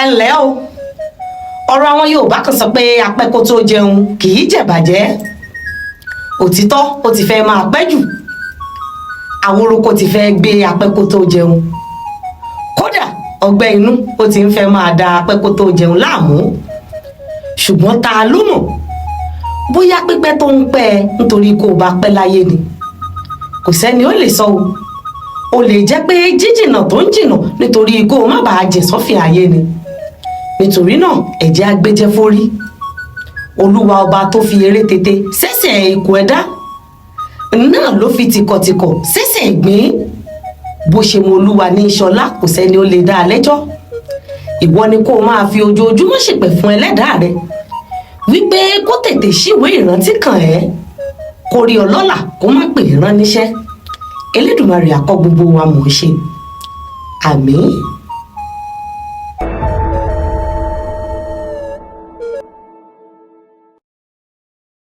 ẹ ǹlẹ́ o ọ̀rọ̀ àwọn Yorùbá kan sọ pé apẹ́ kó tó jẹun kì í jẹ̀bàjẹ́ òtítọ́ ó ti fẹ́ máa pẹ́ jù àworoko ti fẹ́ gbé apẹ́ kó tó jẹun kódà ọgbẹ́ inú ó ti ń fẹ́ máa da apẹ́ kó tó jẹun láàmú ṣùgbọ́n ta ló mọ̀ bóyá pípẹ́ tó ń pẹ́ ẹ nítorí kó o bá pẹ́ láyé ni kò sẹ́ni ó lè sọ o lè jẹ́ pé jíjìnà tó ń jìnà nítorí kó o má bàa jìn sọ́fìn ayé ni nítorí náà ẹ̀jẹ̀ agbẹ́jẹ́ forí olúwa ọba tó fi eré tètè sẹ́sẹ̀ ikú ẹ̀dá náà ló fi tìkọ̀tìkọ̀ sẹ́sẹ̀ ìgbín bó ṣe mọ olúwa ní ìṣọlá kò sẹ́ni ó lè dá a lẹ́jọ́ ìwọ ni kó o máa fi ojoojúmọ́ ṣèpẹ̀ fún ẹlẹ́dàá rẹ wípé kó tètè ṣíwèé ìrántí kàn ẹ́ kó rí ọlọ́lá kó má pè é rán níṣẹ́ Elédùmarè á kọ́ gbogbo wa mọ̀ ọ́ ṣe àmín.